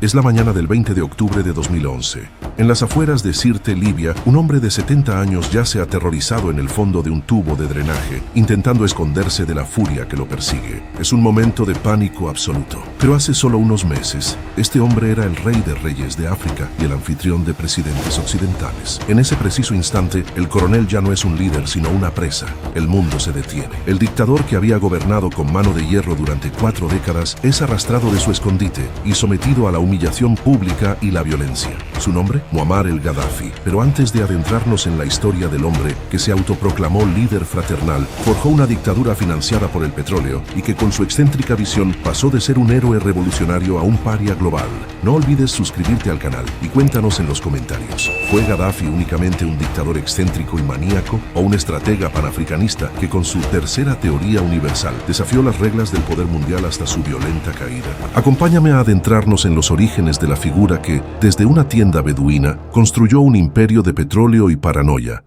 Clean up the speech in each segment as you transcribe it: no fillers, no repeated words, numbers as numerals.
Es la mañana del 20 de octubre de 2011. En las afueras de Sirte, Libia, un hombre de 70 años yace aterrorizado en el fondo de un tubo de drenaje, intentando esconderse de la furia que lo persigue. Es un momento de pánico absoluto. Pero hace solo unos meses, este hombre era el rey de reyes de África y el anfitrión de presidentes occidentales. En ese preciso instante, el coronel ya no es un líder, sino una presa. El mundo se detiene. El dictador que había gobernado con mano de hierro durante 4 décadas es arrastrado de su escondite y sometido a la humillación pública y la violencia. Su nombre, Muammar el-Gaddafi. Pero antes de adentrarnos en la historia del hombre que se autoproclamó líder fraternal, forjó una dictadura financiada por el petróleo y que con su excéntrica visión pasó de ser un héroe revolucionario a un paria global. No olvides suscribirte al canal y cuéntanos en los comentarios. ¿Fue Gaddafi únicamente un dictador excéntrico y maníaco o un estratega panafricanista que con su tercera teoría universal desafió las reglas del poder mundial hasta su violenta caída? Acompáñame a adentrarnos en los orígenes de la figura que, desde una tienda beduina, construyó un imperio de petróleo y paranoia.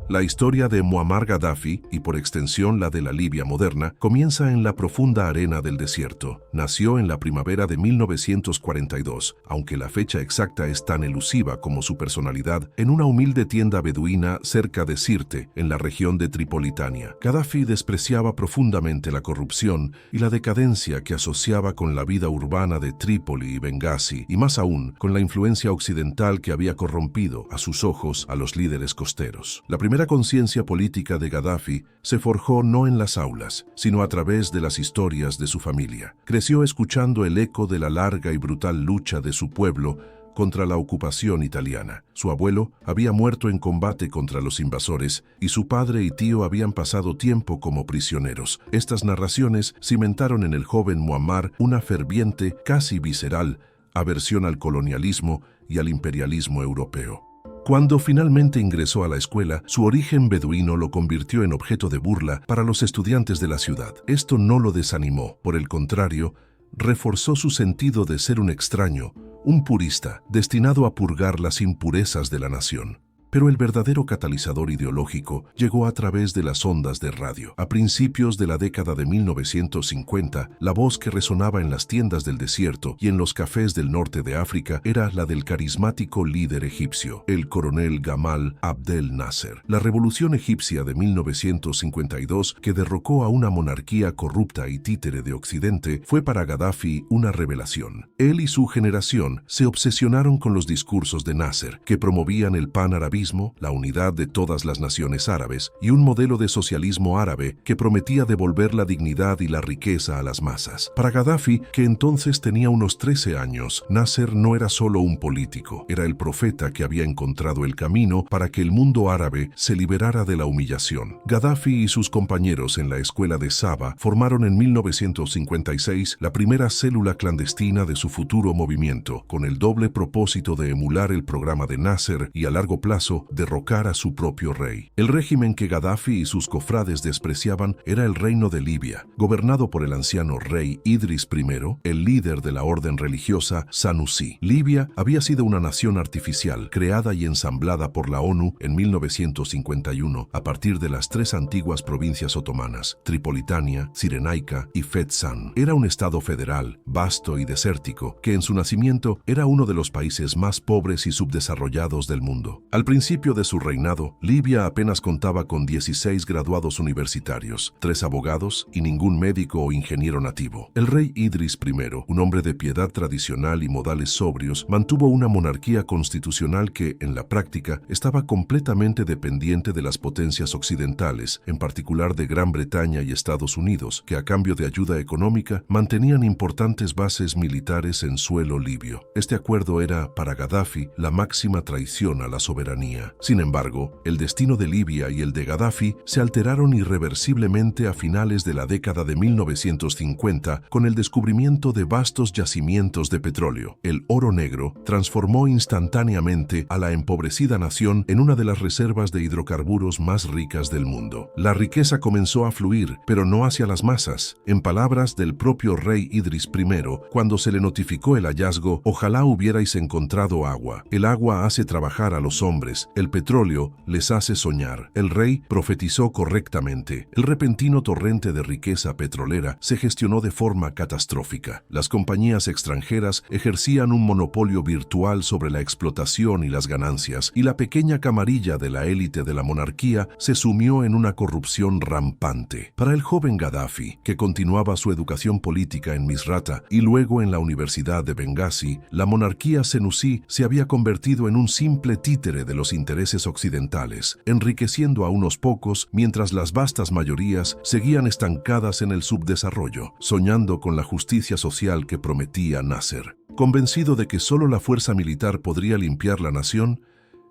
La historia de Muammar Gaddafi, y por extensión la de la Libia moderna, comienza en la profunda arena del desierto. Nació en la primavera de 1942, aunque la fecha exacta es tan elusiva como su personalidad, en una humilde tienda beduina cerca de Sirte, en la región de Tripolitania. Gaddafi despreciaba profundamente la corrupción y la decadencia que asociaba con la vida urbana de Trípoli y Bengasi, y más aún con la influencia occidental que había corrompido, a sus ojos, a los líderes costeros. La primera conciencia política de Gaddafi se forjó no en las aulas, sino a través de las historias de su familia. Creció escuchando el eco de la larga y brutal lucha de su pueblo contra la ocupación italiana. Su abuelo había muerto en combate contra los invasores y su padre y tío habían pasado tiempo como prisioneros. Estas narraciones cimentaron en el joven Muammar una ferviente, casi visceral, aversión al colonialismo y al imperialismo europeo. Cuando finalmente ingresó a la escuela, su origen beduino lo convirtió en objeto de burla para los estudiantes de la ciudad. Esto no lo desanimó, por el contrario, reforzó su sentido de ser un extraño, un purista, destinado a purgar las impurezas de la nación. Pero el verdadero catalizador ideológico llegó a través de las ondas de radio. A principios de la década de 1950, la voz que resonaba en las tiendas del desierto y en los cafés del norte de África era la del carismático líder egipcio, el coronel Gamal Abdel Nasser. La revolución egipcia de 1952, que derrocó a una monarquía corrupta y títere de Occidente, fue para Gaddafi una revelación. Él y su generación se obsesionaron con los discursos de Nasser, que promovían el panarabismo, la unidad de todas las naciones árabes y un modelo de socialismo árabe que prometía devolver la dignidad y la riqueza a las masas. Para Gaddafi, que entonces tenía unos 13 años, Nasser no era solo un político, era el profeta que había encontrado el camino para que el mundo árabe se liberara de la humillación. Gaddafi y sus compañeros en la escuela de Saba formaron en 1956 la primera célula clandestina de su futuro movimiento, con el doble propósito de emular el programa de Nasser y a largo plazo derrocar a su propio rey. El régimen que Gaddafi y sus cofrades despreciaban era el reino de Libia, gobernado por el anciano rey Idris I, el líder de la orden religiosa Sanusi. Libia había sido una nación artificial, creada y ensamblada por la ONU en 1951 a partir de las 3 antiguas provincias otomanas, Tripolitania, Cirenaica y Fezzan. Era un estado federal, vasto y desértico, que en su nacimiento era uno de los países más pobres y subdesarrollados del mundo. Al principio de su reinado, Libia apenas contaba con 16 graduados universitarios, 3 abogados y ningún médico o ingeniero nativo. El rey Idris I, un hombre de piedad tradicional y modales sobrios, mantuvo una monarquía constitucional que, en la práctica, estaba completamente dependiente de las potencias occidentales, en particular de Gran Bretaña y Estados Unidos, que a cambio de ayuda económica mantenían importantes bases militares en suelo libio. Este acuerdo era, para Gaddafi, la máxima traición a la soberanía. Sin embargo, el destino de Libia y el de Gaddafi se alteraron irreversiblemente a finales de la década de 1950 con el descubrimiento de vastos yacimientos de petróleo. El oro negro transformó instantáneamente a la empobrecida nación en una de las reservas de hidrocarburos más ricas del mundo. La riqueza comenzó a fluir, pero no hacia las masas. En palabras del propio rey Idris I, cuando se le notificó el hallazgo, ojalá hubierais encontrado agua. El agua hace trabajar a los hombres límites. El petróleo les hace soñar. El rey profetizó correctamente. El repentino torrente de riqueza petrolera se gestionó de forma catastrófica. Las compañías extranjeras ejercían un monopolio virtual sobre la explotación y las ganancias, y la pequeña camarilla de la élite de la monarquía se sumió en una corrupción rampante. Para el joven Gaddafi, que continuaba su educación política en Misrata y luego en la Universidad de Bengasi, la monarquía senusí se había convertido en un simple títere de los intereses occidentales, enriqueciendo a unos pocos mientras las vastas mayorías seguían estancadas en el subdesarrollo, soñando con la justicia social que prometía Nasser. Convencido de que solo la fuerza militar podría limpiar la nación,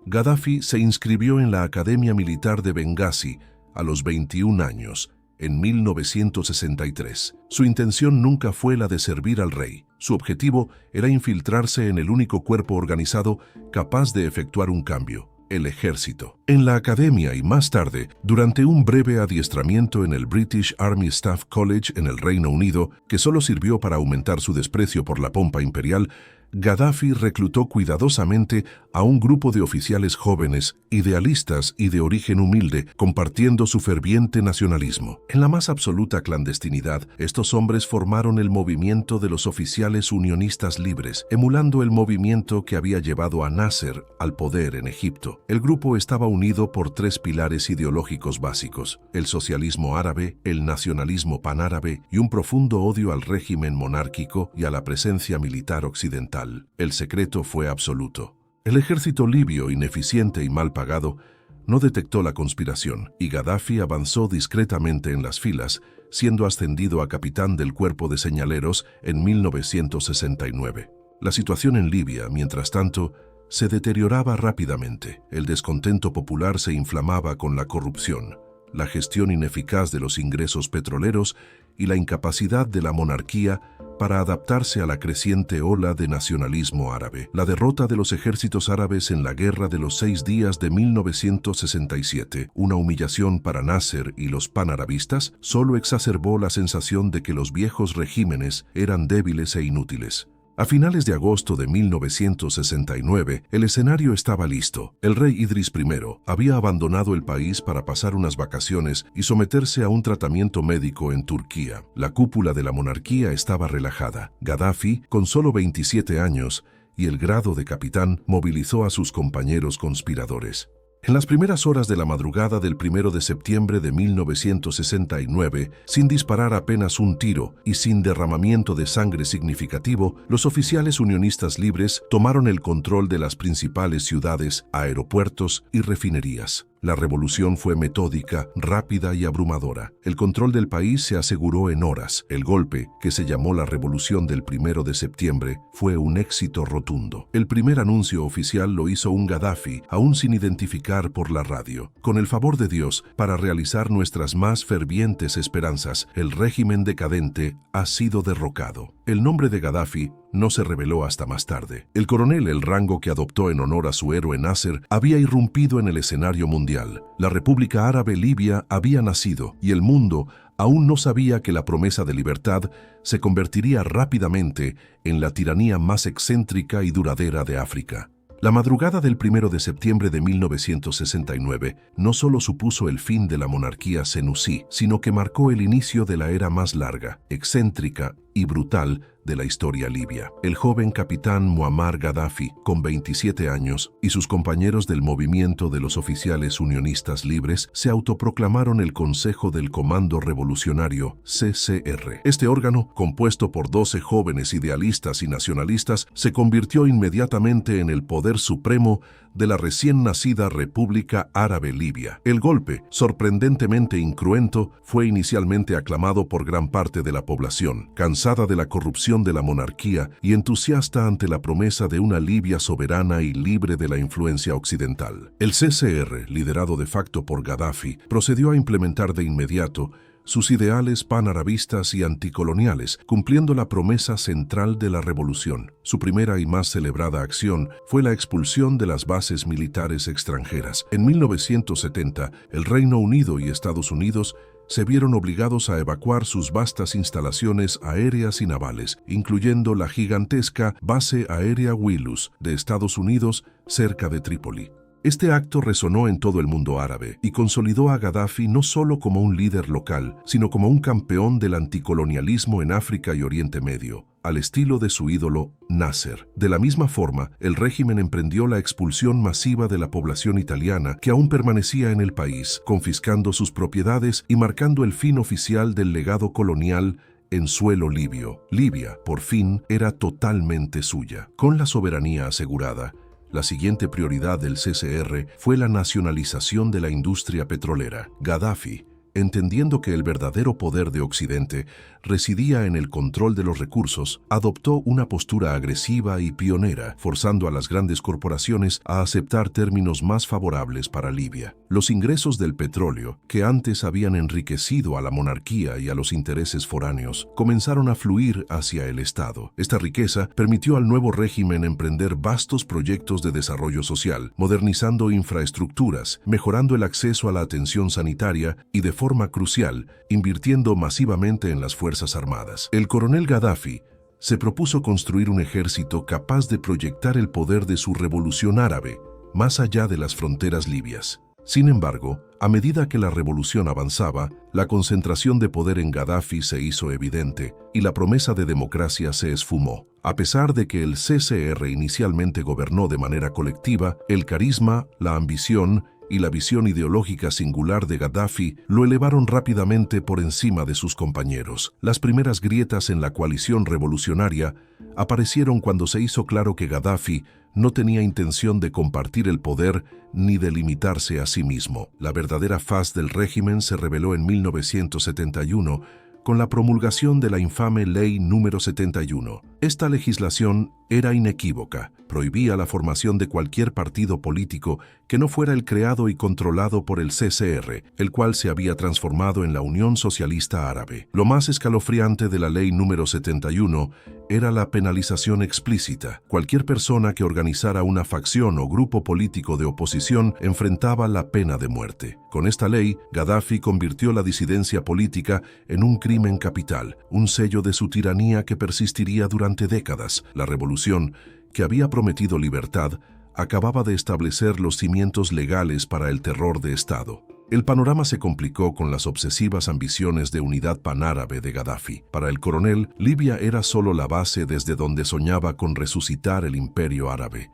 Gaddafi se inscribió en la Academia Militar de Bengasi a los 21 años, en 1963. Su intención nunca fue la de servir al rey. Su objetivo era infiltrarse en el único cuerpo organizado capaz de efectuar un cambio: el ejército. En la academia y más tarde, durante un breve adiestramiento en el British Army Staff College en el Reino Unido, que solo sirvió para aumentar su desprecio por la pompa imperial, Gaddafi reclutó cuidadosamente a un grupo de oficiales jóvenes, idealistas y de origen humilde, compartiendo su ferviente nacionalismo. En la más absoluta clandestinidad, estos hombres formaron el movimiento de los oficiales unionistas libres, emulando el movimiento que había llevado a Nasser al poder en Egipto. El grupo estaba unido por tres pilares ideológicos básicos: el socialismo árabe, el nacionalismo panárabe y un profundo odio al régimen monárquico y a la presencia militar occidental. El secreto fue absoluto. El ejército libio, ineficiente y mal pagado, no detectó la conspiración, y Gaddafi avanzó discretamente en las filas, siendo ascendido a capitán del cuerpo de señaleros en 1969. La situación en Libia, mientras tanto, se deterioraba rápidamente. El descontento popular se inflamaba con la corrupción, la gestión ineficaz de los ingresos petroleros y la incapacidad de la monarquía para adaptarse a la creciente ola de nacionalismo árabe. La derrota de los ejércitos árabes en la Guerra de los 6 días de 1967, una humillación para Nasser y los panarabistas, solo exacerbó la sensación de que los viejos regímenes eran débiles e inútiles. A finales de agosto de 1969, el escenario estaba listo. El rey Idris I había abandonado el país para pasar unas vacaciones y someterse a un tratamiento médico en Turquía. La cúpula de la monarquía estaba relajada. Gaddafi, con solo 27 años y el grado de capitán, movilizó a sus compañeros conspiradores. En las primeras horas de la madrugada del 1 de septiembre de 1969, sin disparar apenas un tiro y sin derramamiento de sangre significativo, los oficiales unionistas libres tomaron el control de las principales ciudades, aeropuertos y refinerías. La revolución fue metódica, rápida y abrumadora. El control del país se aseguró en horas. El golpe, que se llamó la Revolución del 1 de septiembre, fue un éxito rotundo. El primer anuncio oficial lo hizo un Gaddafi, aún sin identificar, por la radio. Con el favor de Dios, para realizar nuestras más fervientes esperanzas, el régimen decadente ha sido derrocado. El nombre de Gaddafi no se reveló hasta más tarde. El coronel, el rango que adoptó en honor a su héroe Nasser, había irrumpido en el escenario mundial. La República Árabe Libia había nacido y el mundo aún no sabía que la promesa de libertad se convertiría rápidamente en la tiranía más excéntrica y duradera de África. La madrugada del 1 de septiembre de 1969 no solo supuso el fin de la monarquía senusí, sino que marcó el inicio de la era más larga, excéntrica y brutal de la historia libia. El joven capitán Muammar Gaddafi, con 27 años, y sus compañeros del movimiento de los oficiales unionistas libres se autoproclamaron el Consejo del Comando Revolucionario, CCR. Este órgano, compuesto por 12 jóvenes idealistas y nacionalistas, se convirtió inmediatamente en el poder supremo de la recién nacida República Árabe Libia. El golpe, sorprendentemente incruento, fue inicialmente aclamado por gran parte de la población, cansada de la corrupción de la monarquía y entusiasta ante la promesa de una Libia soberana y libre de la influencia occidental. El CCR, liderado de facto por Gaddafi, procedió a implementar de inmediato sus ideales panarabistas y anticoloniales, cumpliendo la promesa central de la revolución. Su primera y más celebrada acción fue la expulsión de las bases militares extranjeras. En 1970, el Reino Unido y Estados Unidos se vieron obligados a evacuar sus vastas instalaciones aéreas y navales, incluyendo la gigantesca Base Aérea Wilus de Estados Unidos cerca de Trípoli. Este acto resonó en todo el mundo árabe y consolidó a Gaddafi no solo como un líder local, sino como un campeón del anticolonialismo en África y Oriente Medio, al estilo de su ídolo Nasser. De la misma forma, el régimen emprendió la expulsión masiva de la población italiana que aún permanecía en el país, confiscando sus propiedades y marcando el fin oficial del legado colonial en suelo libio. Libia, por fin, era totalmente suya. Con la soberanía asegurada, la siguiente prioridad del CCR fue la nacionalización de la industria petrolera. Gaddafi, entendiendo que el verdadero poder de Occidente residía en el control de los recursos, adoptó una postura agresiva y pionera, forzando a las grandes corporaciones a aceptar términos más favorables para Libia. Los ingresos del petróleo, que antes habían enriquecido a la monarquía y a los intereses foráneos, comenzaron a fluir hacia el Estado. Esta riqueza permitió al nuevo régimen emprender vastos proyectos de desarrollo social, modernizando infraestructuras, mejorando el acceso a la atención sanitaria y, de forma crucial, invirtiendo masivamente en las Fuerzas Armadas. El coronel Gaddafi se propuso construir un ejército capaz de proyectar el poder de su revolución árabe más allá de las fronteras libias. Sin embargo, a medida que la revolución avanzaba, la concentración de poder en Gaddafi se hizo evidente y la promesa de democracia se esfumó. A pesar de que el CCR inicialmente gobernó de manera colectiva, el carisma, la ambición y la visión ideológica singular de Gaddafi lo elevaron rápidamente por encima de sus compañeros. Las primeras grietas en la coalición revolucionaria aparecieron cuando se hizo claro que Gaddafi no tenía intención de compartir el poder ni de limitarse a sí mismo. La verdadera faz del régimen se reveló en 1971 con la promulgación de la infame Ley número 71. Esta legislación era inequívoca, prohibía la formación de cualquier partido político que no fuera el creado y controlado por el CCR, el cual se había transformado en la Unión Socialista Árabe. Lo más escalofriante de la Ley número 71 era la penalización explícita. Cualquier persona que organizara una facción o grupo político de oposición enfrentaba la pena de muerte. Con esta ley, Gaddafi convirtió la disidencia política en un crimen capital, un sello de su tiranía que persistiría durante décadas. La revolución, que había prometido libertad, acababa de establecer los cimientos legales para el terror de Estado. El panorama se complicó con las obsesivas ambiciones de unidad panárabe de Gaddafi. Para el coronel, Libia era solo la base desde donde soñaba con resucitar el imperio árabe.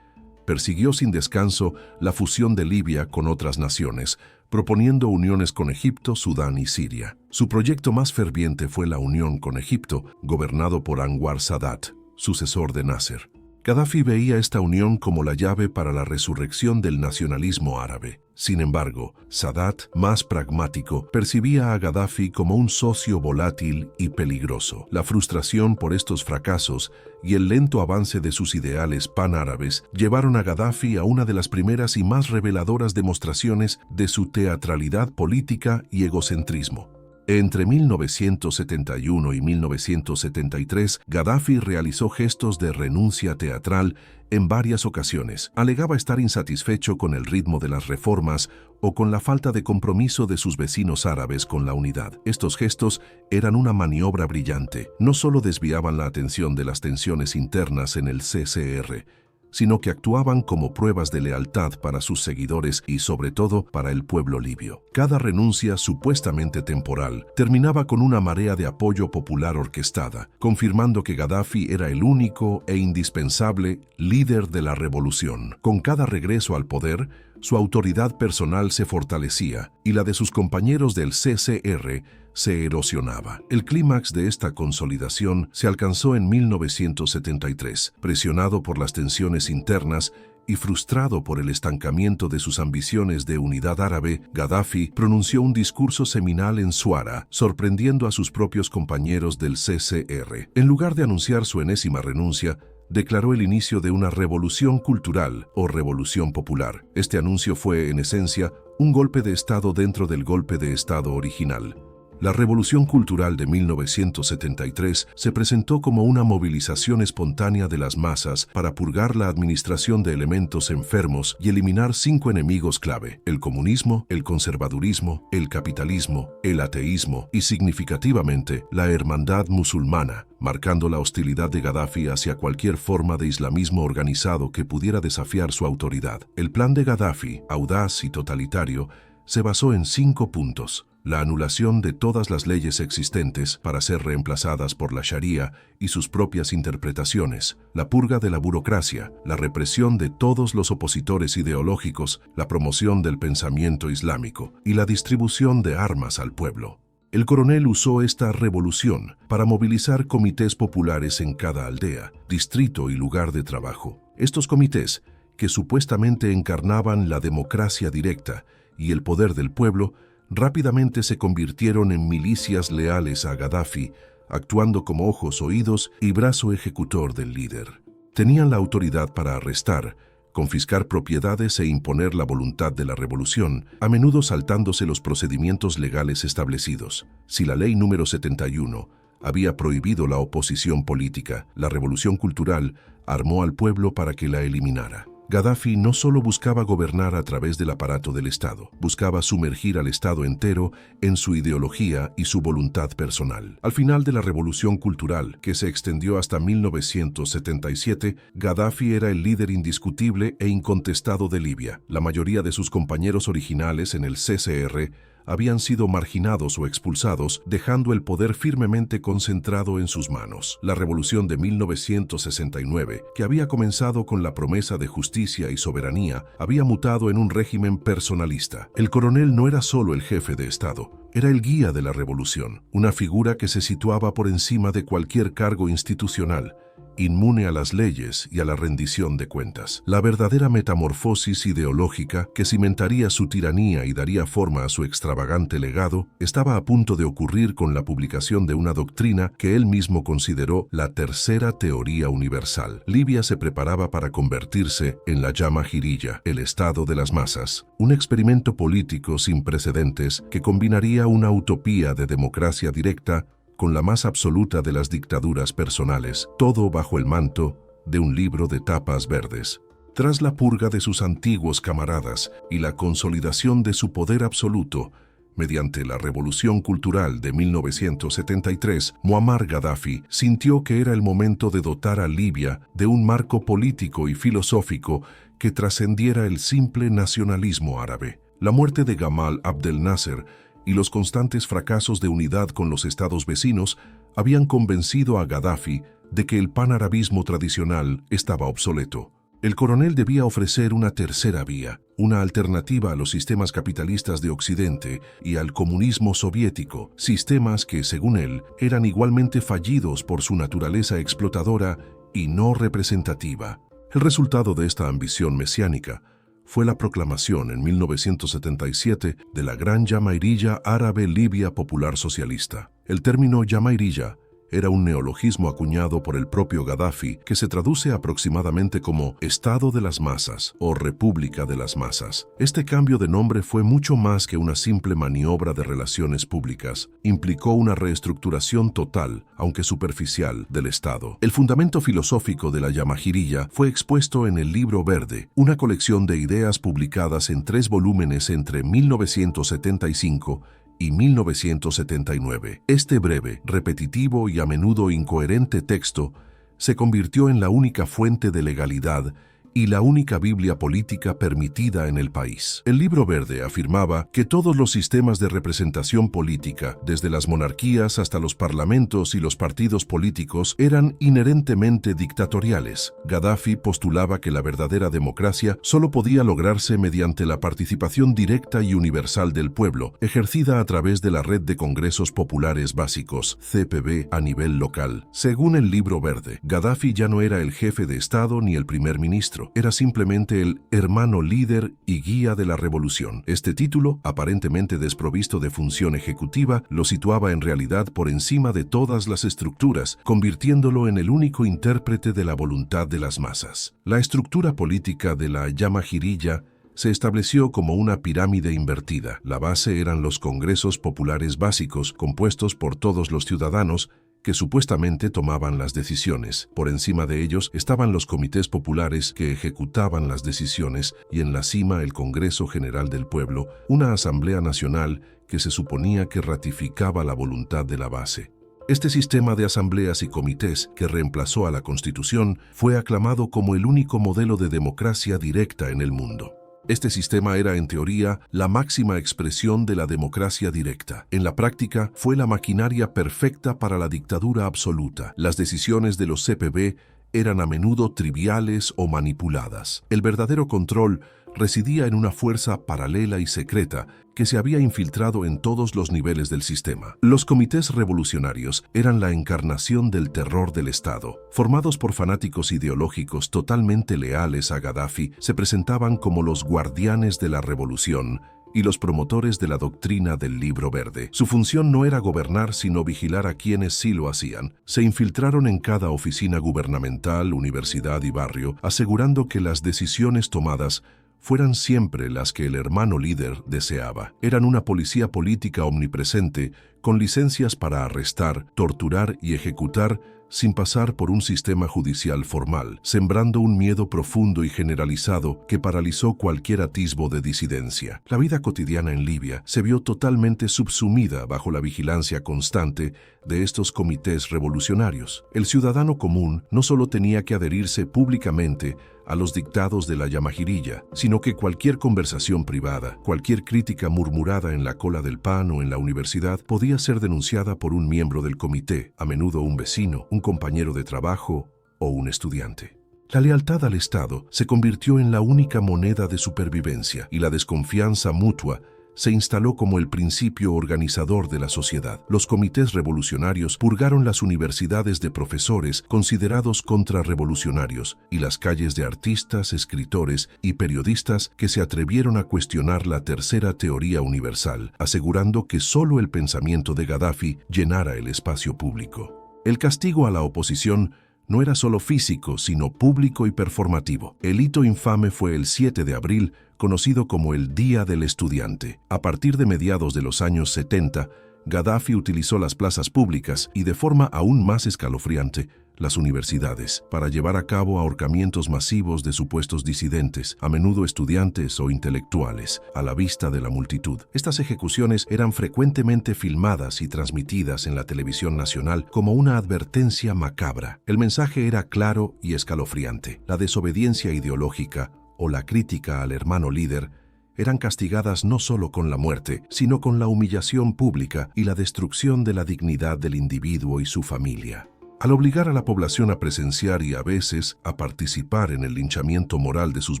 Persiguió sin descanso la fusión de Libia con otras naciones, proponiendo uniones con Egipto, Sudán y Siria. Su proyecto más ferviente fue la unión con Egipto, gobernado por Anwar Sadat, sucesor de Nasser. Gaddafi veía esta unión como la llave para la resurrección del nacionalismo árabe. Sin embargo, Sadat, más pragmático, percibía a Gaddafi como un socio volátil y peligroso. La frustración por estos fracasos y el lento avance de sus ideales panárabes llevaron a Gaddafi a una de las primeras y más reveladoras demostraciones de su teatralidad política y egocentrismo. Entre 1971 y 1973, Gaddafi realizó gestos de renuncia teatral en varias ocasiones. Alegaba estar insatisfecho con el ritmo de las reformas o con la falta de compromiso de sus vecinos árabes con la unidad. Estos gestos eran una maniobra brillante. No solo desviaban la atención de las tensiones internas en el CCR, sino que actuaban como pruebas de lealtad para sus seguidores y, sobre todo, para el pueblo libio. Cada renuncia supuestamente temporal terminaba con una marea de apoyo popular orquestada, confirmando que Gaddafi era el único e indispensable líder de la revolución. Con cada regreso al poder, su autoridad personal se fortalecía y la de sus compañeros del CCR se erosionaba. El clímax de esta consolidación se alcanzó en 1973. Presionado por las tensiones internas y frustrado por el estancamiento de sus ambiciones de unidad árabe, Gaddafi pronunció un discurso seminal en Suara, sorprendiendo a sus propios compañeros del CCR. En lugar de anunciar su enésima renuncia, declaró el inicio de una revolución cultural o revolución popular. Este anuncio fue, en esencia, un golpe de Estado dentro del golpe de Estado original. La Revolución Cultural de 1973 se presentó como una movilización espontánea de las masas para purgar la administración de elementos enfermos y eliminar 5 enemigos clave: el comunismo, el conservadurismo, el capitalismo, el ateísmo y, significativamente, la hermandad musulmana, marcando la hostilidad de Gaddafi hacia cualquier forma de islamismo organizado que pudiera desafiar su autoridad. El plan de Gaddafi, audaz y totalitario, se basó en 5 puntos: la anulación de todas las leyes existentes para ser reemplazadas por la Sharia y sus propias interpretaciones, la purga de la burocracia, la represión de todos los opositores ideológicos, la promoción del pensamiento islámico y la distribución de armas al pueblo. El coronel usó esta revolución para movilizar comités populares en cada aldea, distrito y lugar de trabajo. Estos comités, que supuestamente encarnaban la democracia directa y el poder del pueblo, rápidamente se convirtieron en milicias leales a Gaddafi, actuando como ojos, oídos y brazo ejecutor del líder. Tenían la autoridad para arrestar, confiscar propiedades e imponer la voluntad de la revolución, a menudo saltándose los procedimientos legales establecidos. Si la ley número 71 había prohibido la oposición política, la revolución cultural armó al pueblo para que la eliminara. Gaddafi no solo buscaba gobernar a través del aparato del Estado, buscaba sumergir al Estado entero en su ideología y su voluntad personal. Al final de la Revolución Cultural, que se extendió hasta 1977, Gaddafi era el líder indiscutible e incontestado de Libia. La mayoría de sus compañeros originales en el CCR habían sido marginados o expulsados, dejando el poder firmemente concentrado en sus manos. La revolución de 1969, que había comenzado con la promesa de justicia y soberanía, había mutado en un régimen personalista. El coronel no era solo el jefe de Estado, era el guía de la revolución, una figura que se situaba por encima de cualquier cargo institucional, inmune a las leyes y a la rendición de cuentas. La verdadera metamorfosis ideológica que cimentaría su tiranía y daría forma a su extravagante legado estaba a punto de ocurrir con la publicación de una doctrina que él mismo consideró la tercera teoría universal. Libia se preparaba para convertirse en la Jamahiriyya, el Estado de las masas, un experimento político sin precedentes que combinaría una utopía de democracia directa con la más absoluta de las dictaduras personales, todo bajo el manto de un libro de tapas verdes. Tras la purga de sus antiguos camaradas y la consolidación de su poder absoluto, mediante la Revolución Cultural de 1973, Muammar Gaddafi sintió que era el momento de dotar a Libia de un marco político y filosófico que trascendiera el simple nacionalismo árabe. La muerte de Gamal Abdel Nasser y los constantes fracasos de unidad con los estados vecinos habían convencido a Gaddafi de que el panarabismo tradicional estaba obsoleto. El coronel debía ofrecer una tercera vía, una alternativa a los sistemas capitalistas de Occidente y al comunismo soviético, sistemas que, según él, eran igualmente fallidos por su naturaleza explotadora y no representativa. El resultado de esta ambición mesiánica fue la proclamación en 1977 de la Gran Jamahiriyya Árabe Libia Popular Socialista. El término Jamahiriyya era un neologismo acuñado por el propio Gaddafi que se traduce aproximadamente como Estado de las Masas o República de las Masas. Este cambio de nombre fue mucho más que una simple maniobra de relaciones públicas. Implicó una reestructuración total, aunque superficial, del Estado. El fundamento filosófico de la Jamahiriyya fue expuesto en el Libro Verde, una colección de ideas publicadas en 3 volúmenes entre 1975 y 1979. Este breve, repetitivo y a menudo incoherente texto se convirtió en la única fuente de legalidad y la única Biblia política permitida en el país. El Libro Verde afirmaba que todos los sistemas de representación política, desde las monarquías hasta los parlamentos y los partidos políticos, eran inherentemente dictatoriales. Gaddafi postulaba que la verdadera democracia solo podía lograrse mediante la participación directa y universal del pueblo, ejercida a través de la Red de Congresos Populares Básicos, CPB, a nivel local. Según el Libro Verde, Gaddafi ya no era el jefe de Estado ni el primer ministro, era simplemente el hermano líder y guía de la revolución. Este título, aparentemente desprovisto de función ejecutiva, lo situaba en realidad por encima de todas las estructuras, convirtiéndolo en el único intérprete de la voluntad de las masas. La estructura política de la Jamahiriyya se estableció como una pirámide invertida. La base eran los congresos populares básicos, compuestos por todos los ciudadanos, que supuestamente tomaban las decisiones. Por encima de ellos estaban los comités populares que ejecutaban las decisiones y en la cima el Congreso General del Pueblo, una asamblea nacional que se suponía que ratificaba la voluntad de la base. Este sistema de asambleas y comités que reemplazó a la Constitución fue aclamado como el único modelo de democracia directa en el mundo. Este sistema era, en teoría, la máxima expresión de la democracia directa. En la práctica, fue la maquinaria perfecta para la dictadura absoluta. Las decisiones de los CPB eran a menudo triviales o manipuladas. El verdadero control residía en una fuerza paralela y secreta que se había infiltrado en todos los niveles del sistema. Los comités revolucionarios eran la encarnación del terror del Estado. Formados por fanáticos ideológicos totalmente leales a Gaddafi, se presentaban como los guardianes de la revolución y los promotores de la doctrina del Libro Verde. Su función no era gobernar, sino vigilar a quienes sí lo hacían. Se infiltraron en cada oficina gubernamental, universidad y barrio, asegurando que las decisiones tomadas fueran siempre las que el hermano líder deseaba. Eran una policía política omnipresente, con licencias para arrestar, torturar y ejecutar sin pasar por un sistema judicial formal, sembrando un miedo profundo y generalizado que paralizó cualquier atisbo de disidencia. La vida cotidiana en Libia se vio totalmente subsumida bajo la vigilancia constante de estos comités revolucionarios. El ciudadano común no solo tenía que adherirse públicamente a los dictados de la yamahirilla, sino que cualquier conversación privada, cualquier crítica murmurada en la cola del pan o en la universidad podía ser denunciada por un miembro del comité, a menudo un vecino, un compañero de trabajo o un estudiante. La lealtad al Estado se convirtió en la única moneda de supervivencia y la desconfianza mutua se instaló como el principio organizador de la sociedad. Los comités revolucionarios purgaron las universidades de profesores considerados contrarrevolucionarios y las calles de artistas, escritores y periodistas que se atrevieron a cuestionar la tercera teoría universal, asegurando que solo el pensamiento de Gaddafi llenara el espacio público. El castigo a la oposición no era solo físico, sino público y performativo. El hito infame fue el 7 de abril, conocido como el Día del Estudiante. A partir de mediados de los años 70, Gaddafi utilizó las plazas públicas y de forma aún más escalofriante, las universidades, para llevar a cabo ahorcamientos masivos de supuestos disidentes, a menudo estudiantes o intelectuales, a la vista de la multitud. Estas ejecuciones eran frecuentemente filmadas y transmitidas en la televisión nacional como una advertencia macabra. El mensaje era claro y escalofriante. La desobediencia ideológica o la crítica al hermano líder eran castigadas no solo con la muerte, sino con la humillación pública y la destrucción de la dignidad del individuo y su familia. Al obligar a la población a presenciar y a veces a participar en el linchamiento moral de sus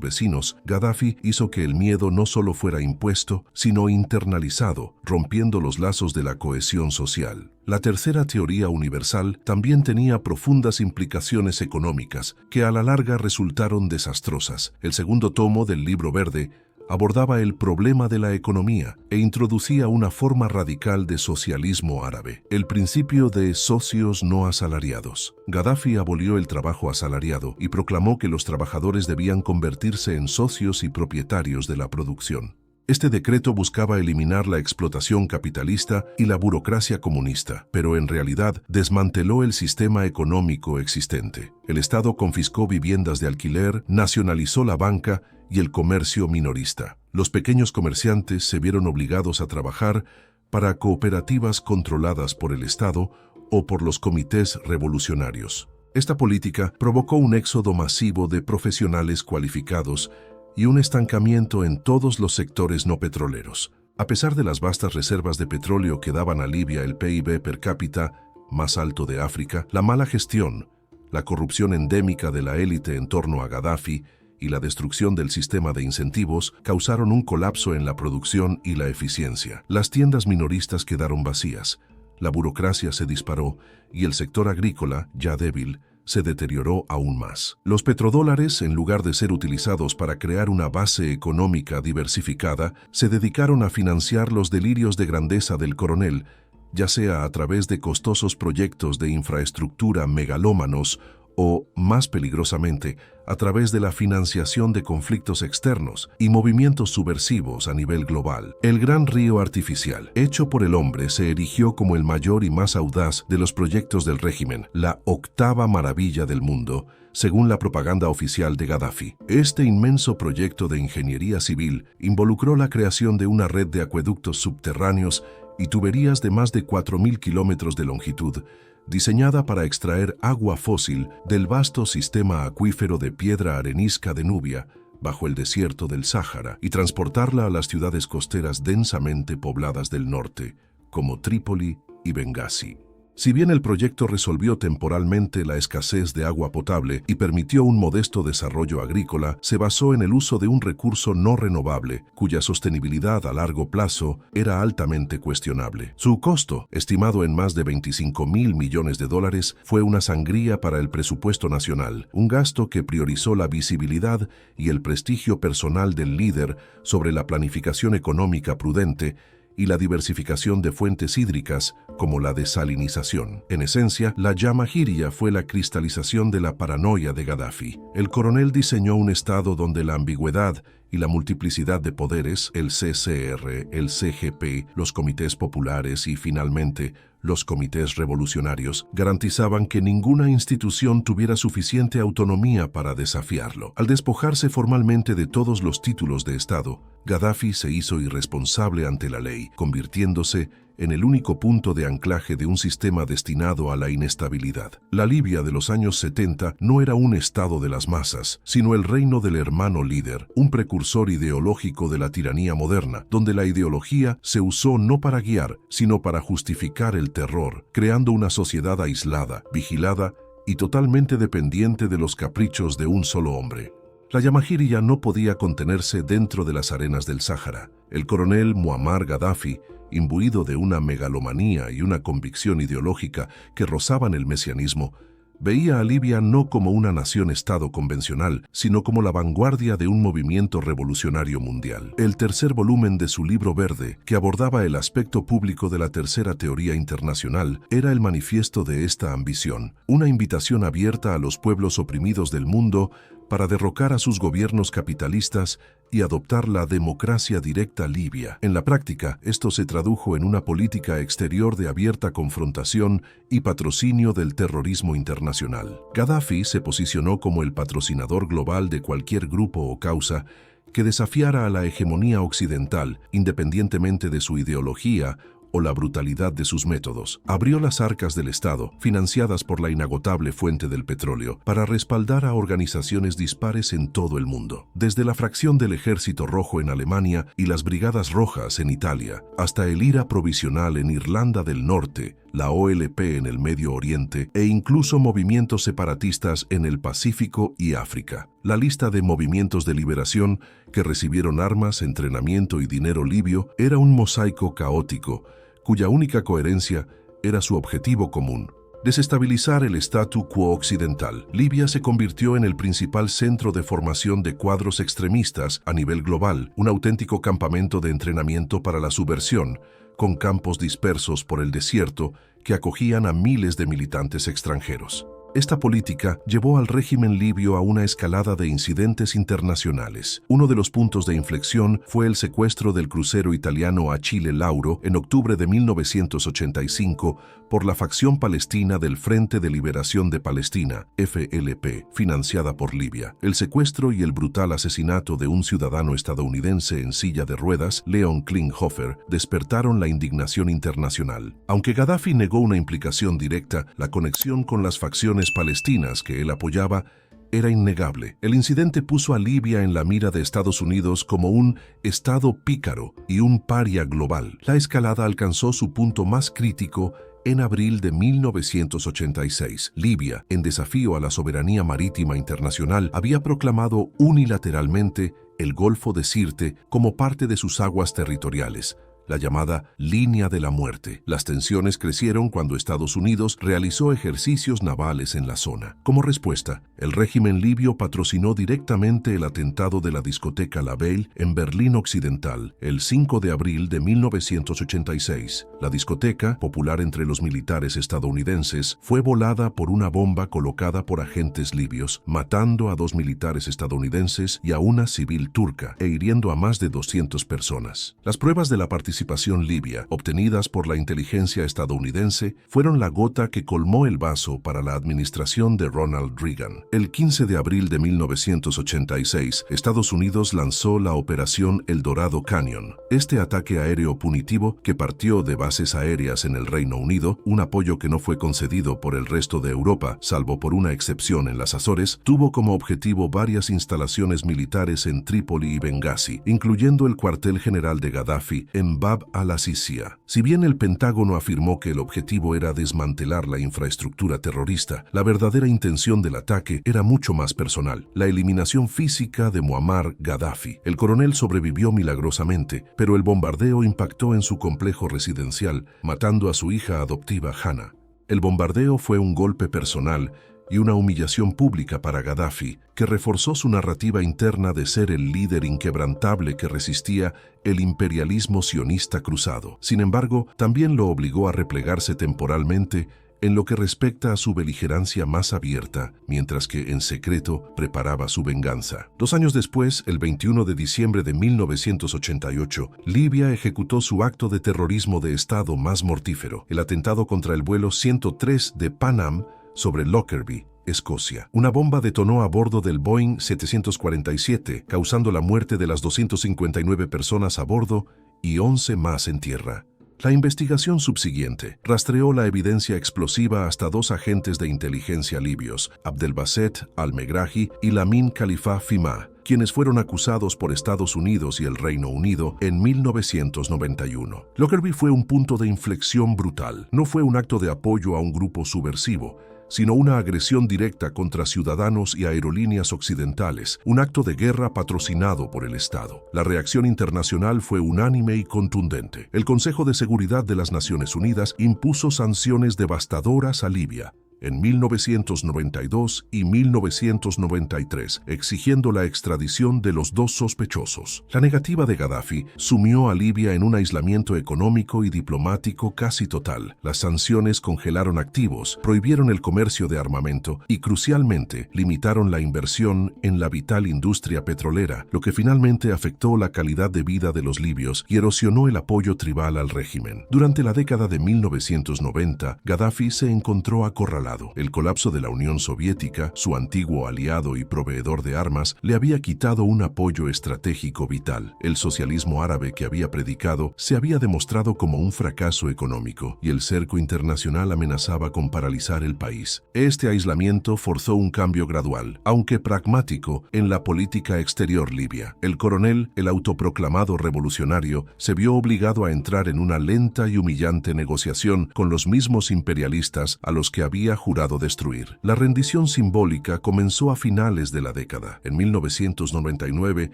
vecinos, Gaddafi hizo que el miedo no solo fuera impuesto, sino internalizado, rompiendo los lazos de la cohesión social. La tercera teoría universal también tenía profundas implicaciones económicas, que a la larga resultaron desastrosas. El segundo tomo del Libro Verde abordaba el problema de la economía e introducía una forma radical de socialismo árabe, el principio de socios no asalariados. Gaddafi abolió el trabajo asalariado y proclamó que los trabajadores debían convertirse en socios y propietarios de la producción. Este decreto buscaba eliminar la explotación capitalista y la burocracia comunista, pero en realidad desmanteló el sistema económico existente. El Estado confiscó viviendas de alquiler, nacionalizó la banca y el comercio minorista. Los pequeños comerciantes se vieron obligados a trabajar para cooperativas controladas por el Estado o por los comités revolucionarios. Esta política provocó un éxodo masivo de profesionales cualificados y un estancamiento en todos los sectores no petroleros. A pesar de las vastas reservas de petróleo que daban a Libia el PIB per cápita más alto de África, la mala gestión, la corrupción endémica de la élite en torno a Gaddafi y la destrucción del sistema de incentivos causaron un colapso en la producción y la eficiencia. Las tiendas minoristas quedaron vacías, la burocracia se disparó y el sector agrícola, ya débil, se deterioró aún más. Los petrodólares, en lugar de ser utilizados para crear una base económica diversificada, se dedicaron a financiar los delirios de grandeza del coronel, ya sea a través de costosos proyectos de infraestructura megalómanos o, más peligrosamente, a través de la financiación de conflictos externos y movimientos subversivos a nivel global. El Gran Río Artificial, hecho por el hombre, se erigió como el mayor y más audaz de los proyectos del régimen, la octava maravilla del mundo, según la propaganda oficial de Gaddafi. Este inmenso proyecto de ingeniería civil involucró la creación de una red de acueductos subterráneos y tuberías de más de 4.000 kilómetros de longitud, diseñada para extraer agua fósil del vasto sistema acuífero de piedra arenisca de Nubia, bajo el desierto del Sáhara, y transportarla a las ciudades costeras densamente pobladas del norte, como Trípoli y Bengasi. Si bien el proyecto resolvió temporalmente la escasez de agua potable y permitió un modesto desarrollo agrícola, se basó en el uso de un recurso no renovable, cuya sostenibilidad a largo plazo era altamente cuestionable. Su costo, estimado en más de $25.000 millones, fue una sangría para el presupuesto nacional, un gasto que priorizó la visibilidad y el prestigio personal del líder sobre la planificación económica prudente y la diversificación de fuentes hídricas como la desalinización. En esencia, la Jamahiriya fue la cristalización de la paranoia de Gaddafi. El coronel diseñó un estado donde la ambigüedad y la multiplicidad de poderes, el CCR, el CGP, los comités populares y, finalmente, los comités revolucionarios, garantizaban que ninguna institución tuviera suficiente autonomía para desafiarlo. Al despojarse formalmente de todos los títulos de Estado, Gaddafi se hizo irresponsable ante la ley, convirtiéndose en el único punto de anclaje de un sistema destinado a la inestabilidad. La Libia de los años 70 no era un estado de las masas, sino el reino del hermano líder, un precursor ideológico de la tiranía moderna, donde la ideología se usó no para guiar, sino para justificar el terror, creando una sociedad aislada, vigilada y totalmente dependiente de los caprichos de un solo hombre. La Jamahiriya no podía contenerse dentro de las arenas del Sáhara. El coronel Muammar Gaddafi, imbuido de una megalomanía y una convicción ideológica que rozaban el mesianismo, veía a Libia no como una nación-estado convencional, sino como la vanguardia de un movimiento revolucionario mundial. El tercer volumen de su libro verde, que abordaba el aspecto público de la tercera teoría internacional, era el manifiesto de esta ambición, una invitación abierta a los pueblos oprimidos del mundo para derrocar a sus gobiernos capitalistas y adoptar la democracia directa libia. En la práctica, esto se tradujo en una política exterior de abierta confrontación y patrocinio del terrorismo internacional. Gaddafi se posicionó como el patrocinador global de cualquier grupo o causa que desafiara a la hegemonía occidental, independientemente de su ideología o la brutalidad de sus métodos. Abrió las arcas del Estado, financiadas por la inagotable fuente del petróleo, para respaldar a organizaciones dispares en todo el mundo. Desde la fracción del Ejército Rojo en Alemania y las Brigadas Rojas en Italia, hasta el IRA provisional en Irlanda del Norte, la OLP en el Medio Oriente e incluso movimientos separatistas en el Pacífico y África. La lista de movimientos de liberación que recibieron armas, entrenamiento y dinero libio era un mosaico caótico, cuya única coherencia era su objetivo común: desestabilizar el statu quo occidental. Libia se convirtió en el principal centro de formación de cuadros extremistas a nivel global, un auténtico campamento de entrenamiento para la subversión, con campos dispersos por el desierto que acogían a miles de militantes extranjeros. Esta política llevó al régimen libio a una escalada de incidentes internacionales. Uno de los puntos de inflexión fue el secuestro del crucero italiano Achille Lauro en octubre de 1985 por la facción palestina del Frente de Liberación de Palestina, FLP, financiada por Libia. El secuestro y el brutal asesinato de un ciudadano estadounidense en silla de ruedas, Leon Klinghoffer, despertaron la indignación internacional. Aunque Gaddafi negó una implicación directa, la conexión con las facciones palestinas que él apoyaba era innegable. El incidente puso a Libia en la mira de Estados Unidos como un estado pícaro y un paria global. La escalada alcanzó su punto más crítico en abril de 1986. Libia, en desafío a la soberanía marítima internacional, había proclamado unilateralmente el Golfo de Sirte como parte de sus aguas territoriales, la llamada Línea de la Muerte. Las tensiones crecieron cuando Estados Unidos realizó ejercicios navales en la zona. Como respuesta, el régimen libio patrocinó directamente el atentado de la discoteca La Belle en Berlín Occidental, el 5 de abril de 1986. La discoteca, popular entre los militares estadounidenses, fue volada por una bomba colocada por agentes libios, matando a 2 militares estadounidenses y a una civil turca, e hiriendo a más de 200 personas. Las pruebas de la participación libia, obtenidas por la inteligencia estadounidense, fueron la gota que colmó el vaso para la administración de Ronald Reagan. El 15 de abril de 1986, Estados Unidos lanzó la Operación El Dorado Canyon. Este ataque aéreo punitivo, que partió de bases aéreas en el Reino Unido, un apoyo que no fue concedido por el resto de Europa, salvo por una excepción en las Azores, tuvo como objetivo varias instalaciones militares en Trípoli y Bengasi, incluyendo el cuartel general de Gaddafi en Bab al-Azizia. Si bien el Pentágono afirmó que el objetivo era desmantelar la infraestructura terrorista, la verdadera intención del ataque era mucho más personal: la eliminación física de Muammar Gaddafi. El coronel sobrevivió milagrosamente, pero el bombardeo impactó en su complejo residencial, matando a su hija adoptiva Hannah. El bombardeo fue un golpe personal y una humillación pública para Gaddafi, que reforzó su narrativa interna de ser el líder inquebrantable que resistía el imperialismo sionista cruzado. Sin embargo, también lo obligó a replegarse temporalmente en lo que respecta a su beligerancia más abierta, mientras que en secreto preparaba su venganza. 2 años después, el 21 de diciembre de 1988, Libia ejecutó su acto de terrorismo de Estado más mortífero, el atentado contra el vuelo 103 de Pan Am sobre Lockerbie, Escocia. Una bomba detonó a bordo del Boeing 747, causando la muerte de las 259 personas a bordo y 11 más en tierra. La investigación subsiguiente rastreó la evidencia explosiva hasta 2 agentes de inteligencia libios, Abdelbasset al-Megrahi y Lamin Khalifa Fima, quienes fueron acusados por Estados Unidos y el Reino Unido en 1991. Lockerbie fue un punto de inflexión brutal. No fue un acto de apoyo a un grupo subversivo, sino una agresión directa contra ciudadanos y aerolíneas occidentales, un acto de guerra patrocinado por el Estado. La reacción internacional fue unánime y contundente. El Consejo de Seguridad de las Naciones Unidas impuso sanciones devastadoras a Libia en 1992 y 1993, exigiendo la extradición de los 2 sospechosos. La negativa de Gaddafi sumió a Libia en un aislamiento económico y diplomático casi total. Las sanciones congelaron activos, prohibieron el comercio de armamento y, crucialmente, limitaron la inversión en la vital industria petrolera, lo que finalmente afectó la calidad de vida de los libios y erosionó el apoyo tribal al régimen. Durante la década de 1990, Gaddafi se encontró acorralado. El colapso de la Unión Soviética, su antiguo aliado y proveedor de armas, le había quitado un apoyo estratégico vital. El socialismo árabe que había predicado se había demostrado como un fracaso económico, y el cerco internacional amenazaba con paralizar el país. Este aislamiento forzó un cambio gradual, aunque pragmático, en la política exterior libia. El coronel, el autoproclamado revolucionario, se vio obligado a entrar en una lenta y humillante negociación con los mismos imperialistas a los que había jurado destruir. La rendición simbólica comenzó a finales de la década. En 1999,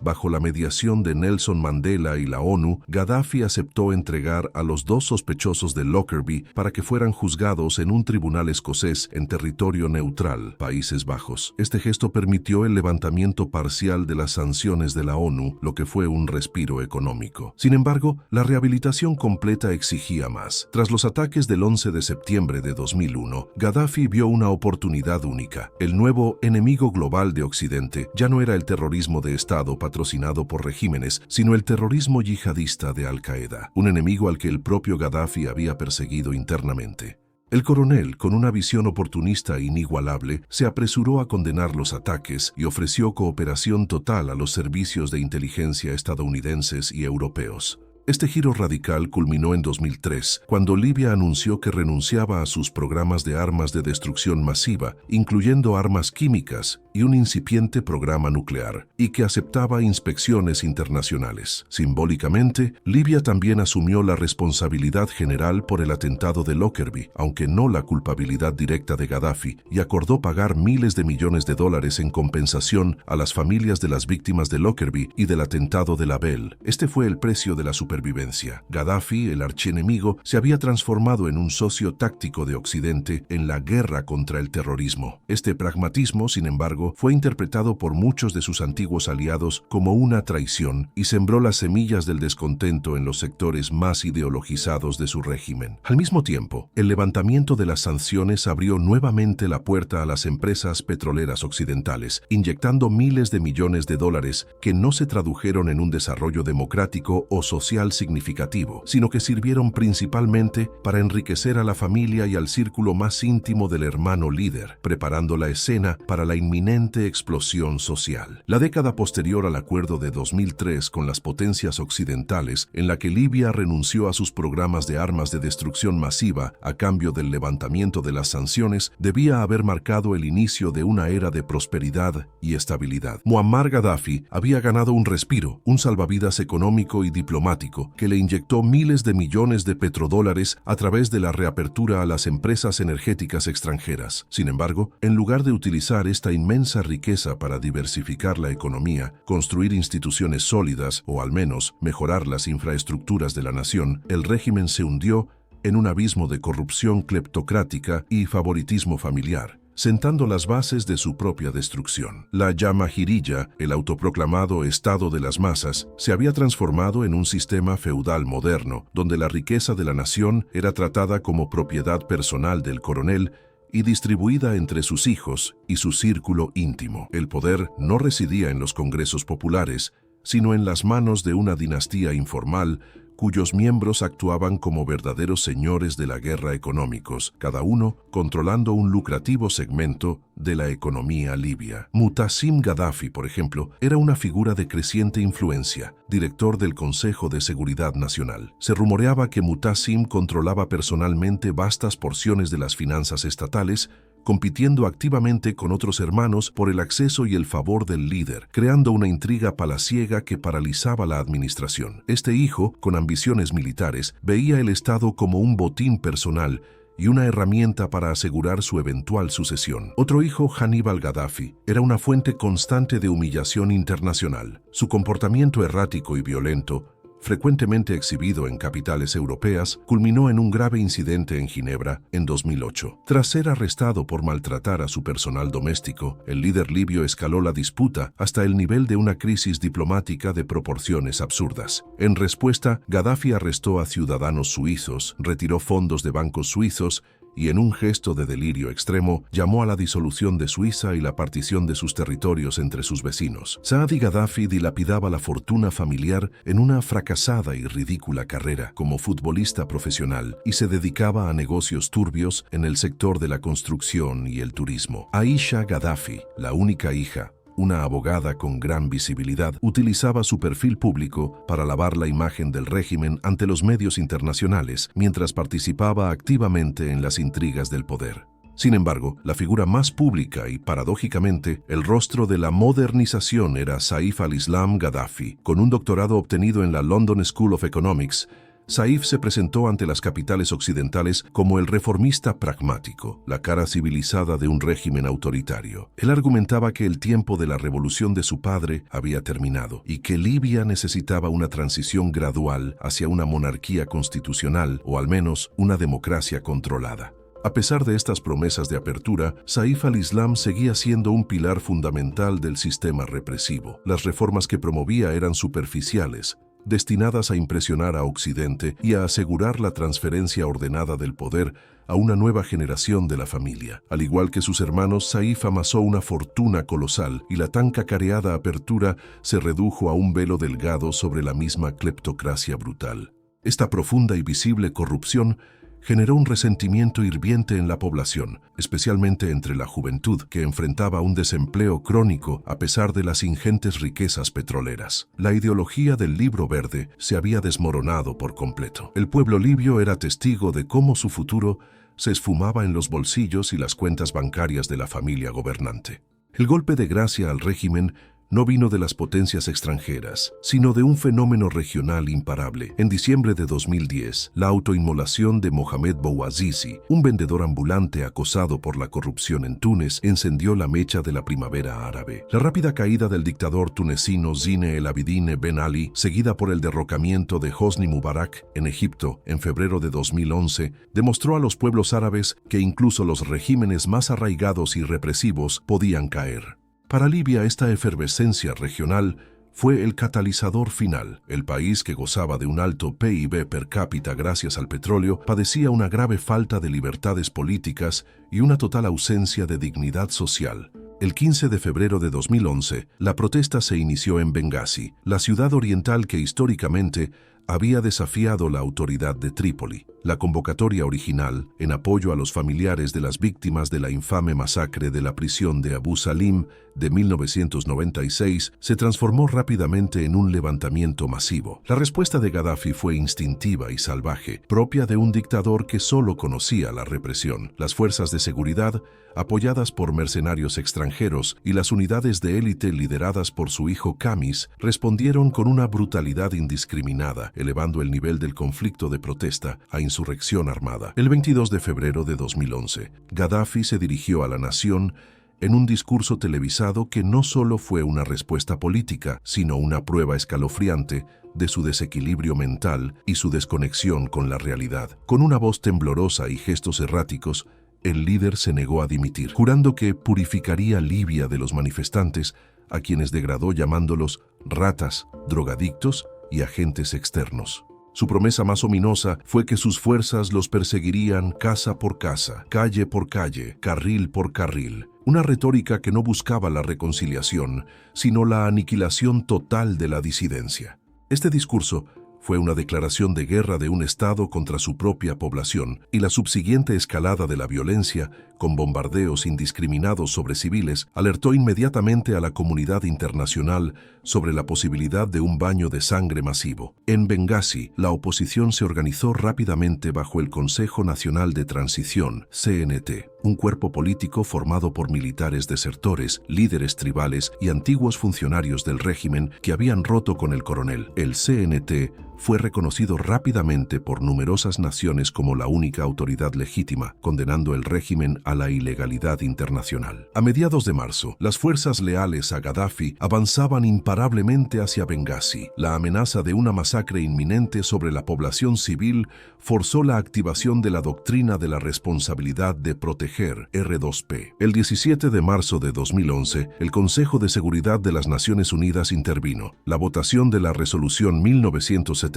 bajo la mediación de Nelson Mandela y la ONU, Gaddafi aceptó entregar a los 2 sospechosos de Lockerbie para que fueran juzgados en un tribunal escocés en territorio neutral, Países Bajos. Este gesto permitió el levantamiento parcial de las sanciones de la ONU, lo que fue un respiro económico. Sin embargo, la rehabilitación completa exigía más. Tras los ataques del 11 de septiembre de 2001, Gaddafi vio una oportunidad única. El nuevo enemigo global de Occidente ya no era el terrorismo de Estado patrocinado por regímenes, sino el terrorismo yihadista de Al-Qaeda, un enemigo al que el propio Gaddafi había perseguido internamente. El coronel, con una visión oportunista e inigualable, se apresuró a condenar los ataques y ofreció cooperación total a los servicios de inteligencia estadounidenses y europeos. Este giro radical culminó en 2003, cuando Libia anunció que renunciaba a sus programas de armas de destrucción masiva, incluyendo armas químicas y un incipiente programa nuclear, y que aceptaba inspecciones internacionales. Simbólicamente, Libia también asumió la responsabilidad general por el atentado de Lockerbie, aunque no la culpabilidad directa de Gaddafi, y acordó pagar miles de millones de dólares en compensación a las familias de las víctimas de Lockerbie y del atentado de La Belle. Este fue el precio de la superación supervivencia. Gaddafi, el archienemigo, se había transformado en un socio táctico de Occidente en la guerra contra el terrorismo. Este pragmatismo, sin embargo, fue interpretado por muchos de sus antiguos aliados como una traición y sembró las semillas del descontento en los sectores más ideologizados de su régimen. Al mismo tiempo, el levantamiento de las sanciones abrió nuevamente la puerta a las empresas petroleras occidentales, inyectando miles de millones de dólares que no se tradujeron en un desarrollo democrático o social significativo, sino que sirvieron principalmente para enriquecer a la familia y al círculo más íntimo del hermano líder, preparando la escena para la inminente explosión social. La década posterior al acuerdo de 2003 con las potencias occidentales, en la que Libia renunció a sus programas de armas de destrucción masiva a cambio del levantamiento de las sanciones, debía haber marcado el inicio de una era de prosperidad y estabilidad. Muammar Gaddafi había ganado un respiro, un salvavidas económico y diplomático que le inyectó miles de millones de petrodólares a través de la reapertura a las empresas energéticas extranjeras. Sin embargo, en lugar de utilizar esta inmensa riqueza para diversificar la economía, construir instituciones sólidas o al menos mejorar las infraestructuras de la nación, el régimen se hundió en un abismo de corrupción cleptocrática y favoritismo familiar, sentando las bases de su propia destrucción. La Jamahiriya, el autoproclamado Estado de las masas, se había transformado en un sistema feudal moderno, donde la riqueza de la nación era tratada como propiedad personal del coronel y distribuida entre sus hijos y su círculo íntimo. El poder no residía en los congresos populares, sino en las manos de una dinastía informal cuyos miembros actuaban como verdaderos señores de la guerra económicos, cada uno controlando un lucrativo segmento de la economía libia. Mu'tasim Gaddafi, por ejemplo, era una figura de creciente influencia, director del Consejo de Seguridad Nacional. Se rumoreaba que Mu'tasim controlaba personalmente vastas porciones de las finanzas estatales, compitiendo activamente con otros hermanos por el acceso y el favor del líder, creando una intriga palaciega que paralizaba la administración. Este hijo, con ambiciones militares, veía el Estado como un botín personal y una herramienta para asegurar su eventual sucesión. Otro hijo, Hannibal Gaddafi, era una fuente constante de humillación internacional. Su comportamiento errático y violento, frecuentemente exhibido en capitales europeas, culminó en un grave incidente en Ginebra en 2008. Tras ser arrestado por maltratar a su personal doméstico, el líder libio escaló la disputa hasta el nivel de una crisis diplomática de proporciones absurdas. En respuesta, Gaddafi arrestó a ciudadanos suizos, retiró fondos de bancos suizos y en un gesto de delirio extremo llamó a la disolución de Suiza y la partición de sus territorios entre sus vecinos. Saadi Gaddafi dilapidaba la fortuna familiar en una fracasada y ridícula carrera como futbolista profesional y se dedicaba a negocios turbios en el sector de la construcción y el turismo. Aisha Gaddafi, la única hija, una abogada con gran visibilidad, utilizaba su perfil público para lavar la imagen del régimen ante los medios internacionales, mientras participaba activamente en las intrigas del poder. Sin embargo, la figura más pública y, paradójicamente, el rostro de la modernización era Saif al-Islam Gaddafi. Con un doctorado obtenido en la London School of Economics, Saif se presentó ante las capitales occidentales como el reformista pragmático, la cara civilizada de un régimen autoritario. Él argumentaba que el tiempo de la revolución de su padre había terminado y que Libia necesitaba una transición gradual hacia una monarquía constitucional o al menos una democracia controlada. A pesar de estas promesas de apertura, Saif al-Islam seguía siendo un pilar fundamental del sistema represivo. Las reformas que promovía eran superficiales, destinadas a impresionar a Occidente y a asegurar la transferencia ordenada del poder a una nueva generación de la familia. Al igual que sus hermanos, Saif amasó una fortuna colosal y la tan cacareada apertura se redujo a un velo delgado sobre la misma cleptocracia brutal. Esta profunda y visible corrupción generó un resentimiento hirviente en la población, especialmente entre la juventud, que enfrentaba un desempleo crónico a pesar de las ingentes riquezas petroleras. La ideología del Libro Verde se había desmoronado por completo. El pueblo libio era testigo de cómo su futuro se esfumaba en los bolsillos y las cuentas bancarias de la familia gobernante. El golpe de gracia al régimen no vino de las potencias extranjeras, sino de un fenómeno regional imparable. En diciembre de 2010, la autoinmolación de Mohamed Bouazizi, un vendedor ambulante acosado por la corrupción en Túnez, encendió la mecha de la primavera árabe. La rápida caída del dictador tunecino Zine el Abidine Ben Ali, seguida por el derrocamiento de Hosni Mubarak en Egipto en febrero de 2011, demostró a los pueblos árabes que incluso los regímenes más arraigados y represivos podían caer. Para Libia, esta efervescencia regional fue el catalizador final. El país, que gozaba de un alto PIB per cápita gracias al petróleo, padecía una grave falta de libertades políticas y una total ausencia de dignidad social. El 15 de febrero de 2011, la protesta se inició en Bengasi, la ciudad oriental que históricamente había desafiado la autoridad de Trípoli. La convocatoria original, en apoyo a los familiares de las víctimas de la infame masacre de la prisión de Abu Salim de 1996, se transformó rápidamente en un levantamiento masivo. La respuesta de Gaddafi fue instintiva y salvaje, propia de un dictador que solo conocía la represión. Las fuerzas de seguridad, apoyadas por mercenarios extranjeros, y las unidades de élite lideradas por su hijo Kamis, respondieron con una brutalidad indiscriminada, elevando el nivel del conflicto de protesta a insurrección armada. El 22 de febrero de 2011, Gaddafi se dirigió a la nación en un discurso televisado que no solo fue una respuesta política, sino una prueba escalofriante de su desequilibrio mental y su desconexión con la realidad. Con una voz temblorosa y gestos erráticos, el líder se negó a dimitir, jurando que purificaría Libia de los manifestantes, a quienes degradó llamándolos ratas, drogadictos y agentes externos. Su promesa más ominosa fue que sus fuerzas los perseguirían casa por casa, calle por calle, carril por carril. Una retórica que no buscaba la reconciliación, sino la aniquilación total de la disidencia. Este discurso fue una declaración de guerra de un Estado contra su propia población, y la subsiguiente escalada de la violencia, con bombardeos indiscriminados sobre civiles, alertó inmediatamente a la comunidad internacional sobre la posibilidad de un baño de sangre masivo. En Bengasi, la oposición se organizó rápidamente bajo el Consejo Nacional de Transición, CNT, un cuerpo político formado por militares desertores, líderes tribales y antiguos funcionarios del régimen que habían roto con el coronel. El CNT fue reconocido rápidamente por numerosas naciones como la única autoridad legítima, condenando el régimen a la ilegalidad internacional. A mediados de marzo, las fuerzas leales a Gaddafi avanzaban imparablemente hacia Bengasi. La amenaza de una masacre inminente sobre la población civil forzó la activación de la doctrina de la responsabilidad de proteger, R2P. El 17 de marzo de 2011, el Consejo de Seguridad de las Naciones Unidas intervino. La votación de la resolución 1973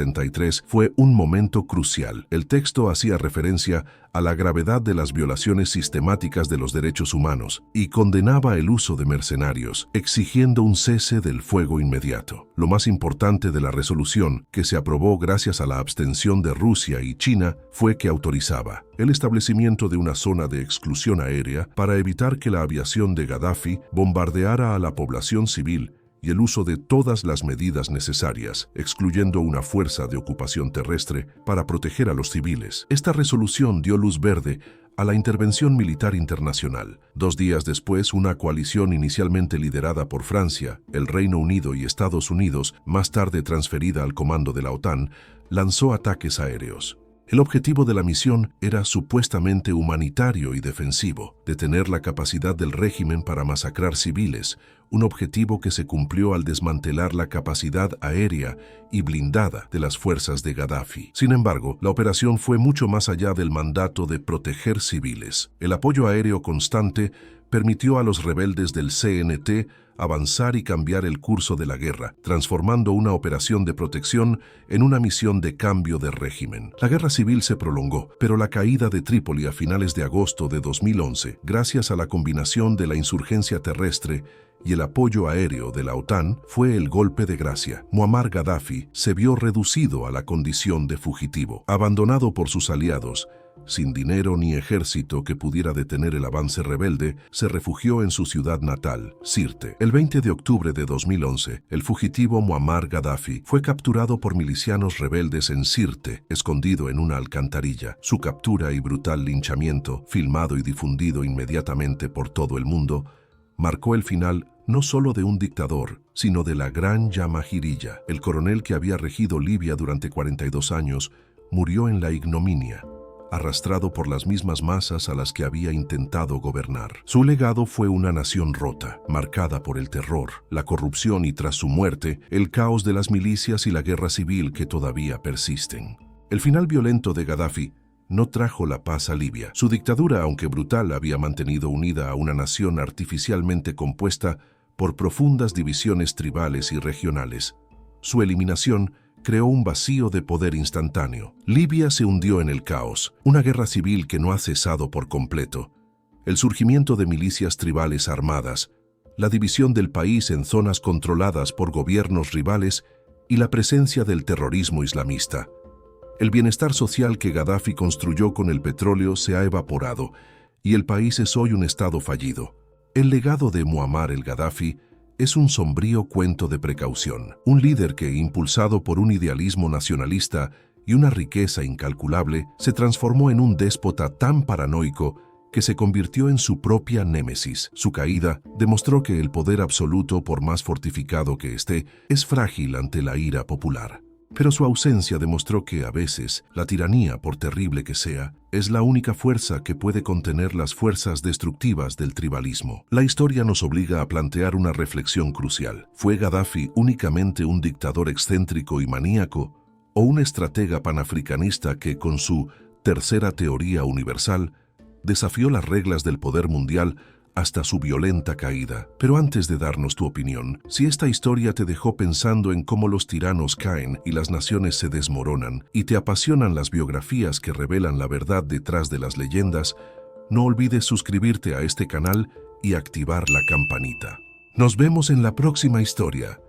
fue un momento crucial. El texto hacía referencia a la gravedad de las violaciones sistemáticas de los derechos humanos y condenaba el uso de mercenarios, exigiendo un cese del fuego inmediato. Lo más importante de la resolución, que se aprobó gracias a la abstención de Rusia y China, fue que autorizaba el establecimiento de una zona de exclusión aérea para evitar que la aviación de Gaddafi bombardeara a la población civil y el uso de todas las medidas necesarias, excluyendo una fuerza de ocupación terrestre para proteger a los civiles. Esta resolución dio luz verde a la intervención militar internacional. 2 días después, una coalición inicialmente liderada por Francia, el Reino Unido y Estados Unidos, más tarde transferida al comando de la OTAN, lanzó ataques aéreos. El objetivo de la misión era supuestamente humanitario y defensivo, detener la capacidad del régimen para masacrar civiles, un objetivo que se cumplió al desmantelar la capacidad aérea y blindada de las fuerzas de Gaddafi. Sin embargo, la operación fue mucho más allá del mandato de proteger civiles. El apoyo aéreo constante permitió a los rebeldes del CNT avanzar y cambiar el curso de la guerra, transformando una operación de protección en una misión de cambio de régimen. La guerra civil se prolongó, pero la caída de Trípoli a finales de agosto de 2011, gracias a la combinación de la insurgencia terrestre y el apoyo aéreo de la OTAN, fue el golpe de gracia. Muammar Gaddafi se vio reducido a la condición de fugitivo, abandonado por sus aliados. Sin dinero ni ejército que pudiera detener el avance rebelde, se refugió en su ciudad natal, Sirte. El 20 de octubre de 2011, el fugitivo Muammar Gaddafi fue capturado por milicianos rebeldes en Sirte, escondido en una alcantarilla. Su captura y brutal linchamiento, filmado y difundido inmediatamente por todo el mundo, marcó el final no solo de un dictador, sino de la gran Jamahiriya. El coronel que había regido Libia durante 42 años murió en la ignominia, arrastrado por las mismas masas a las que había intentado gobernar. Su legado fue una nación rota, marcada por el terror, la corrupción y, tras su muerte, el caos de las milicias y la guerra civil que todavía persisten. El final violento de Gaddafi no trajo la paz a Libia. Su dictadura, aunque brutal, había mantenido unida a una nación artificialmente compuesta por profundas divisiones tribales y regionales. Su eliminación creó un vacío de poder instantáneo. Libia se hundió en el caos, una guerra civil que no ha cesado por completo, el surgimiento de milicias tribales armadas, la división del país en zonas controladas por gobiernos rivales y la presencia del terrorismo islamista. El bienestar social que Gaddafi construyó con el petróleo se ha evaporado y el país es hoy un estado fallido. El legado de Muammar el-Gaddafi es un sombrío cuento de precaución. Un líder que, impulsado por un idealismo nacionalista y una riqueza incalculable, se transformó en un déspota tan paranoico que se convirtió en su propia némesis. Su caída demostró que el poder absoluto, por más fortificado que esté, es frágil ante la ira popular. Pero su ausencia demostró que, a veces, la tiranía, por terrible que sea, es la única fuerza que puede contener las fuerzas destructivas del tribalismo. La historia nos obliga a plantear una reflexión crucial. ¿Fue Gaddafi únicamente un dictador excéntrico y maníaco, o un estratega panafricanista que, con su tercera teoría universal, desafió las reglas del poder mundial hasta su violenta caída? Pero antes de darnos tu opinión, si esta historia te dejó pensando en cómo los tiranos caen y las naciones se desmoronan, y te apasionan las biografías que revelan la verdad detrás de las leyendas, no olvides suscribirte a este canal y activar la campanita. Nos vemos en la próxima historia.